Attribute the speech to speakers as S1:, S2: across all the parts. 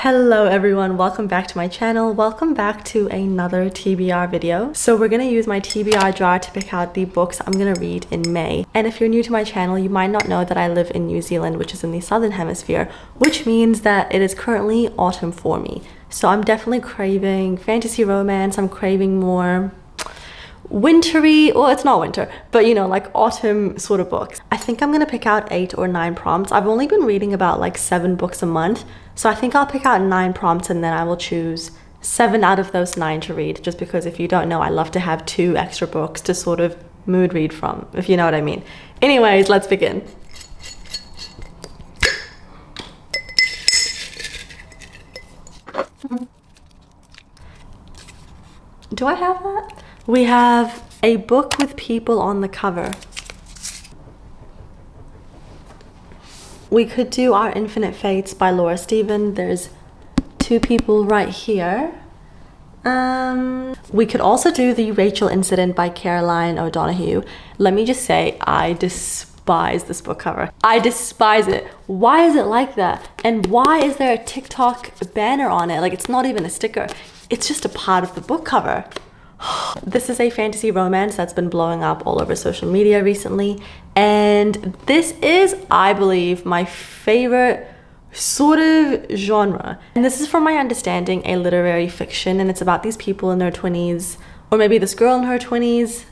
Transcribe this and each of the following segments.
S1: Hello everyone, welcome back to my channel. Welcome back to another TBR video. So we're gonna use my TBR jar to pick out the books I'm gonna read in May. And if you're new to my channel, you might not know that I live in New Zealand, which is in the southern hemisphere, which means that it is currently autumn for me. So I'm definitely craving fantasy romance. I'm craving more wintry, well, it's not winter, but you know, like autumn sort of books. I think I'm gonna pick out 8 or 9 prompts. I've only been reading about like 7 books a month, so I think I'll pick out 9 prompts and then I will choose 7 out of those 9 to read, just because if you don't know, I love to have 2 extra books to sort of mood read from, if you know what I mean. Anyways, let's begin. Do I have that? We have a book with people on the cover. We could do Our Infinite Fates by Laura Stephen. There's 2 people right here. We could also do The Rachel Incident by Caroline O'Donoghue. Let me just say, I despise this book cover. I despise it. Why is it like that? And why is there a TikTok banner on it? Like, it's not even a sticker. It's just a part of the book cover. This is a fantasy romance that's been blowing up all over social media recently, and this is, I believe, my favorite sort of genre. And this is, from my understanding, a literary fiction, and it's about these people in their 20s, or maybe this girl in her 20s.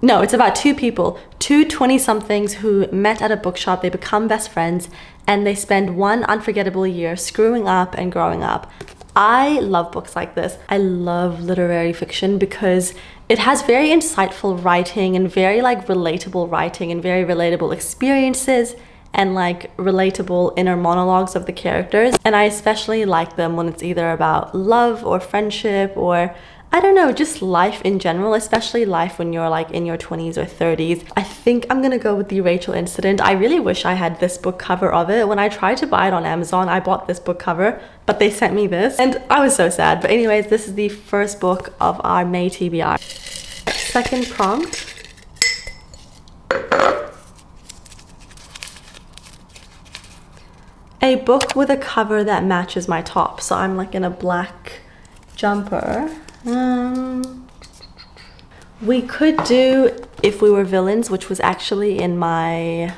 S1: No, it's about 2 people, 2 20-somethings who met at a bookshop. They become best friends, and they spend one unforgettable year screwing up and growing up. I love books like this. I love literary fiction because it has very insightful writing and very like relatable writing and very relatable experiences and like relatable inner monologues of the characters. And I especially like them when it's either about love or friendship or, I don't know, just life in general, especially life when you're like in your 20s or 30s. I think I'm gonna go with The Rachel Incident. I really wish I had this book cover of it. When I tried to buy it on Amazon, I bought this book cover, but they sent me this and I was so sad. But anyways, this is the first book of our May TBR. Second prompt. A book with a cover that matches my top. So I'm like in a black jumper. We could do If We Were Villains, which was actually in my,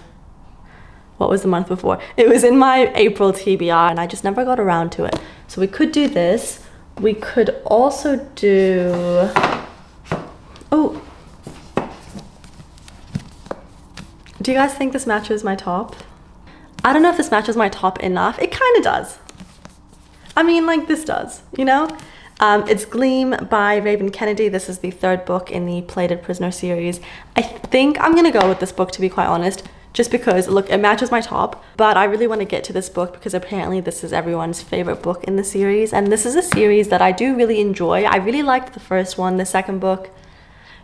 S1: what was the month before? It was in my April TBR and I just never got around to it. So we could do this. We could also do, oh, do you guys think this matches my top? I don't know if this matches my top enough. It kind of does. I mean, like this does, you know? It's Gleam by Raven Kennedy. This is the 3rd book in the Plated Prisoner series. I think I'm gonna go with this book, to be quite honest, just because, look, it matches my top, but I really want to get to this book because apparently this is everyone's favorite book in the series, and this is a series that I do really enjoy. I really liked the first one. The second book,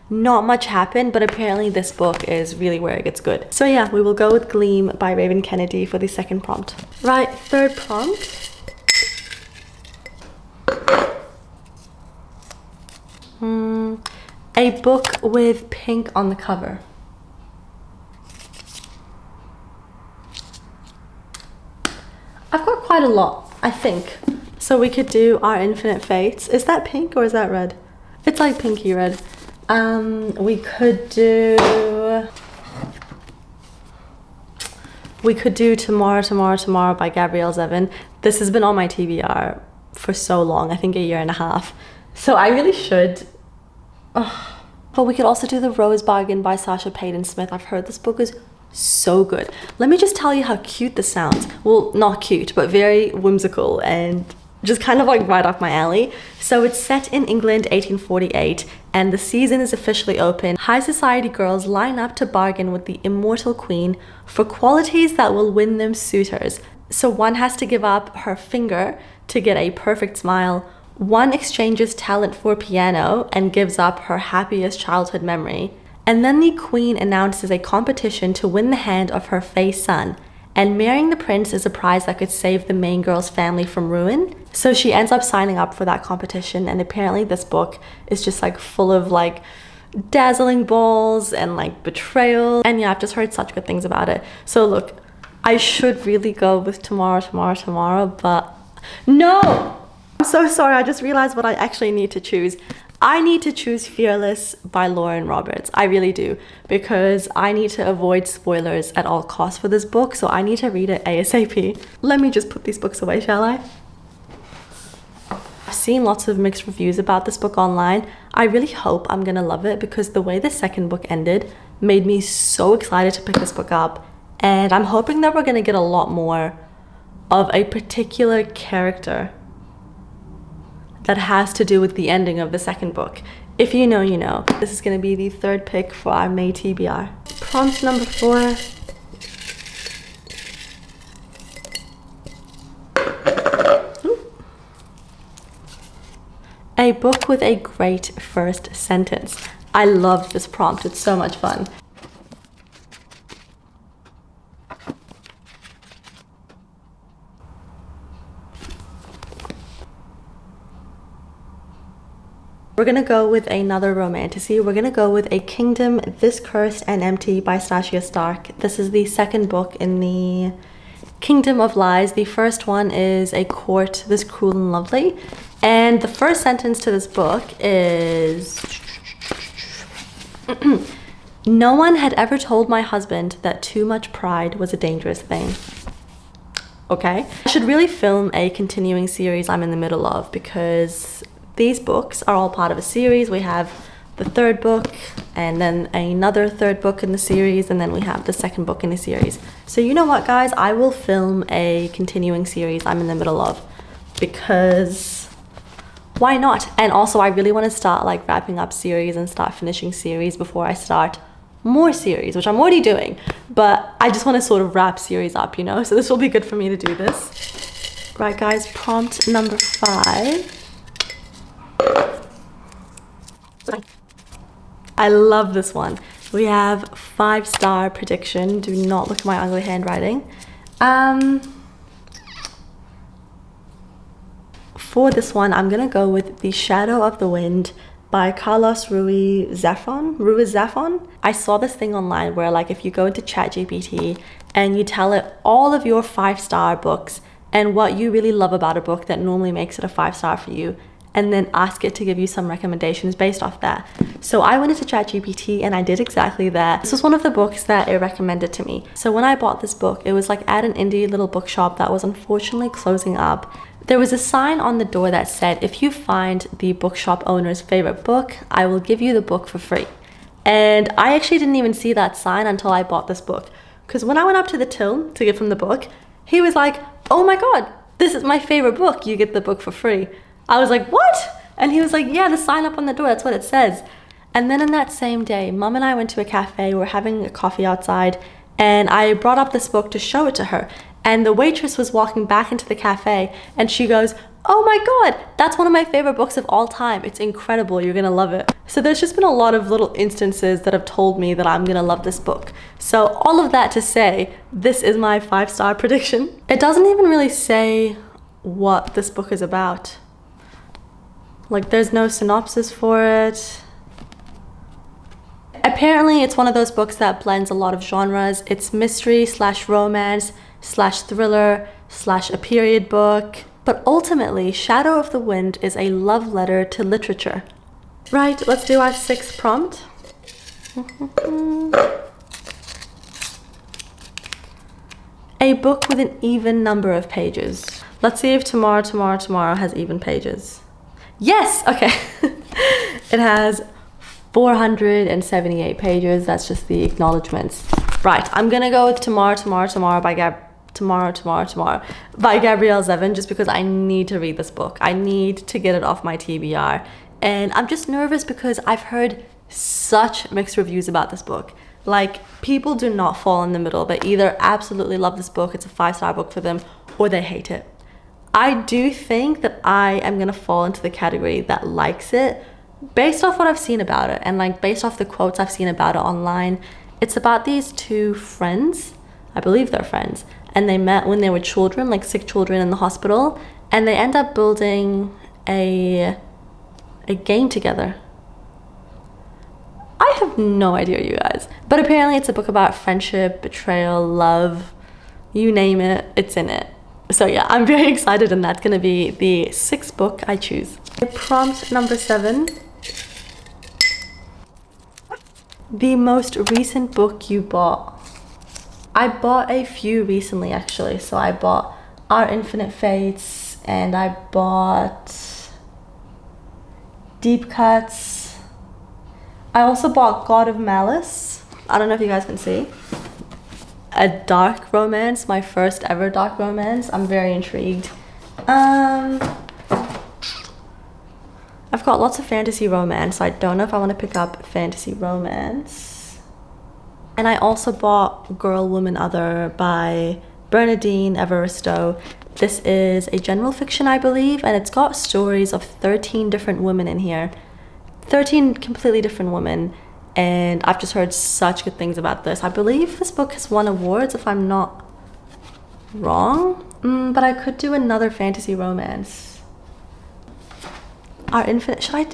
S1: not much happened, but apparently this book is really where it gets good. So yeah, we will go with Gleam by Raven Kennedy for the second prompt. Right, 3rd prompt. A book with pink on the cover. I've got quite a lot, I think. So we could do Our Infinite Fates. Is that pink or is that red? It's like pinky red. We could do Tomorrow by Gabrielle Zevin. This has been on my TBR for so long, I think 1.5 years. So I really should. Oh. But we could also do The Rose Bargain by Sasha Payton Smith. I've heard this book is so good. Let me just tell you how cute this sounds. Well, not cute, but very whimsical and just kind of like right up my alley. So it's set in England, 1848, and the season is officially open. High society girls line up to bargain with the immortal queen for qualities that will win them suitors. So one has to give up her finger to get a perfect smile. One exchanges talent for piano and gives up her happiest childhood memory. And then the queen announces a competition to win the hand of her fey son. And marrying the prince is a prize that could save the main girl's family from ruin. So she ends up signing up for that competition, and apparently this book is just like full of like dazzling balls and like betrayal. And yeah, I've just heard such good things about it. So look, I should really go with tomorrow, but No! I'm so sorry, I just realized what I actually need to choose. I need to choose Fearless by Lauren Roberts. I really do, because I need to avoid spoilers at all costs for this book, so I need to read it ASAP. Let me just put these books away, shall I? I've seen lots of mixed reviews about this book online. I really hope I'm gonna love it, because the way the second book ended made me so excited to pick this book up, and I'm hoping that we're gonna get a lot more of a particular character that has to do with the ending of the second book. If you know, you know. This is gonna be the third pick for our May TBR. Prompt number 4. A book with a great first sentence. I love this prompt, it's so much fun. We're gonna go with another romantasy. We're gonna go with A Kingdom This Cursed and Empty by Sasha Stark. This is the second book in the Kingdom of Lies. The first one is A Court This Cruel and Lovely. And the first sentence to this book is no one had ever told my husband that too much pride was a dangerous thing. Okay. I should really film a continuing series I'm in the middle of, because these books are all part of a series. We have the third book and then another third book in the series, and then we have the second book in the series. So you know what, guys? I will film a continuing series I'm in the middle of, because why not? And also I really want to start like wrapping up series and start finishing series before I start more series, which I'm already doing, but I just want to sort of wrap series up, you know? So this will be good for me to do this. Right, guys, prompt number 5. I love this one. We have 5-star prediction. Do not look at my ugly handwriting. For this one, I'm gonna go with The Shadow of the Wind by Carlos Ruiz Zafón. I saw this thing online where, like, if you go into ChatGPT and you tell it all of your 5-star books and what you really love about a book that normally makes it a 5-star for you, and then ask it to give you some recommendations based off that. So I went into ChatGPT and I did exactly that. This was one of the books that it recommended to me. So when I bought this book, it was like at an indie little bookshop that was unfortunately closing up. There was a sign on the door that said, if you find the bookshop owner's favorite book, I will give you the book for free. And I actually didn't even see that sign until I bought this book. Because when I went up to the till to give him the book, he was like, oh my God, this is my favorite book. You get the book for free. I was like, what? And he was like, yeah, the sign up on the door, that's what it says. And then in that same day, Mom and I went to a cafe, we were having a coffee outside, and I brought up this book to show it to her. And the waitress was walking back into the cafe and she goes, oh my God, that's one of my favorite books of all time. It's incredible, you're gonna love it. So there's just been a lot of little instances that have told me that I'm gonna love this book. So all of that to say, this is my 5-star prediction. It doesn't even really say what this book is about. Like, there's no synopsis for it. Apparently, it's one of those books that blends a lot of genres. It's mystery / romance / thriller / a period book. But ultimately, Shadow of the Wind is a love letter to literature. Right, let's do our 6th prompt. A book with an even number of pages. Let's see if Tomorrow has even pages. Yes, okay. It has 478 pages. That's just the acknowledgements. Right, I'm gonna go with Tomorrow by Gabrielle Zevin, just because I need to read this book. I need to get it off my TBR. And I'm just nervous because I've heard such mixed reviews about this book. Like, people do not fall in the middle. They either absolutely love this book, it's a 5-star book for them, or they hate it. I do think that I am gonna fall into the category that likes it based off what I've seen about it, and like based off the quotes I've seen about it online. It's about these 2 friends, I believe they're friends, and they met when they were children, like sick children in the hospital, and they end up building a game together. I have no idea, you guys, but apparently it's a book about friendship, betrayal, love, you name it, it's in it. So yeah, I'm very excited, and that's gonna be the 6th book I choose. Prompt number 7. The most recent book you bought. I bought a few recently actually. So I bought Our Infinite Fates, and I bought Deep Cuts. I also bought God of Malice. I don't know if you guys can see. A dark romance, my first ever dark romance. I'm very intrigued. I've got lots of fantasy romance, so I don't know if I want to pick up fantasy romance. And I also bought Girl, Woman, Other by Bernardine Evaristo. This is a general fiction, I believe, and it's got stories of 13 different women in here. 13 completely different women, and I've just heard such good things about this. I believe this book has won awards, if I'm not wrong. But I could do another fantasy romance. Our Infinite, should I?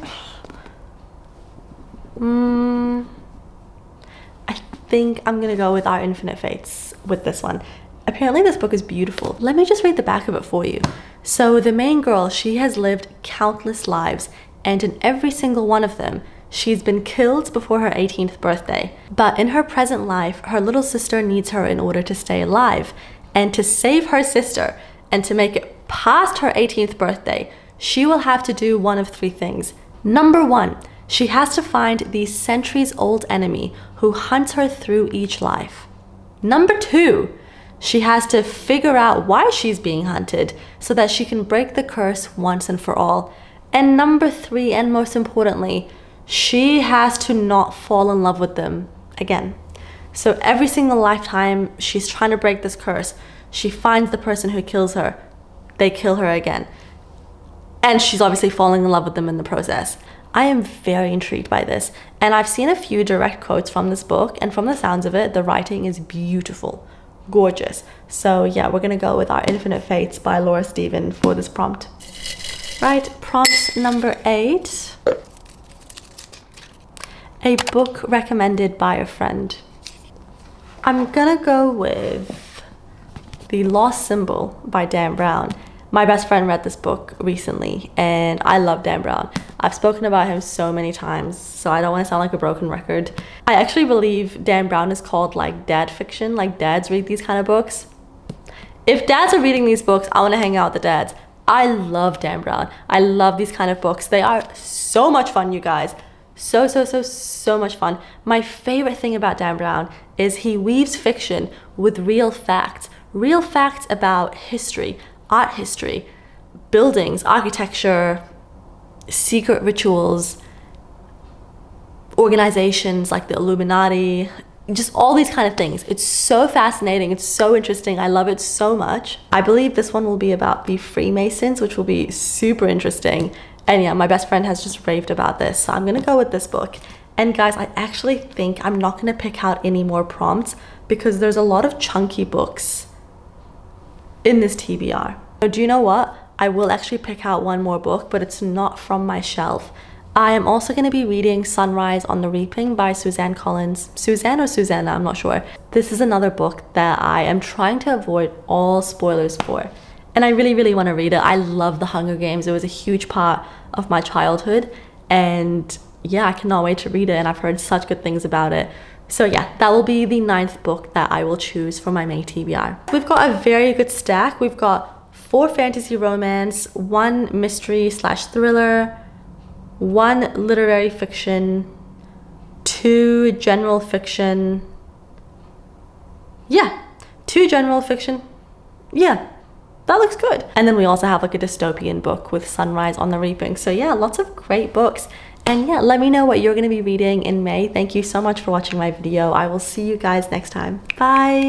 S1: I think I'm gonna go with Our Infinite Fates with this one. Apparently this book is beautiful. Let me just read the back of it for you. So the main girl, she has lived countless lives, and in every single one of them, she's been killed before her 18th birthday. But in her present life, her little sister needs her in order to stay alive. And to save her sister, and to make it past her 18th birthday, she will have to do one of 3 things. Number 1, she has to find the centuries-old enemy who hunts her through each life. Number 2, she has to figure out why she's being hunted so that she can break the curse once and for all. And number 3, and most importantly, she has to not fall in love with them again. So every single lifetime she's trying to break this curse, she finds the person who kills her, they kill her again. And she's obviously falling in love with them in the process. I am very intrigued by this, and I've seen a few direct quotes from this book, and from the sounds of it, the writing is beautiful, gorgeous. So yeah, we're gonna go with Our Infinite Fates by Laura Stephen for this prompt. Right, prompt number 8. A book recommended by a friend. I'm gonna go with The Lost Symbol by Dan Brown. My best friend read this book recently, and I love Dan Brown. I've spoken about him so many times, so I don't want to sound like a broken record. I actually believe Dan Brown is called like dad fiction, like dads read these kind of books. If dads are reading these books, I want to hang out with the dads. I love Dan Brown. I love these kind of books. They are so much fun, you guys. So much fun. My favorite thing about Dan Brown is he weaves fiction with real facts about history, art history, buildings, architecture, secret rituals, organizations like the Illuminati, just all these kind of things. It's so fascinating. It's so interesting. I love it so much. I believe this one will be about the Freemasons, which will be super interesting. And yeah, my best friend has just raved about this, so I'm gonna go with this book. And guys, I actually think I'm not gonna pick out any more prompts because there's a lot of chunky books in this TBR. So do you know what? I will actually pick out one more book, but it's not from my shelf. I am also going to be reading Sunrise on the Reaping by Suzanne Collins. Suzanne or Susanna, I'm not sure. This is another book that I am trying to avoid all spoilers for. And I really want to read it. I love The Hunger Games. It was a huge part of my childhood. And yeah, I cannot wait to read it. And I've heard such good things about it. So yeah, that will be the 9th book that I will choose for my May TBR. We've got a very good stack. We've got 4 fantasy romance, 1 mystery / thriller, 1 literary fiction, 2 general fiction. Yeah, 2 general fiction. Yeah, that looks good. And then we also have like a dystopian book with Sunrise on the Reaping. So yeah, lots of great books. And yeah, let me know what you're going to be reading in May. Thank you so much for watching my video. I will see you guys next time. Bye.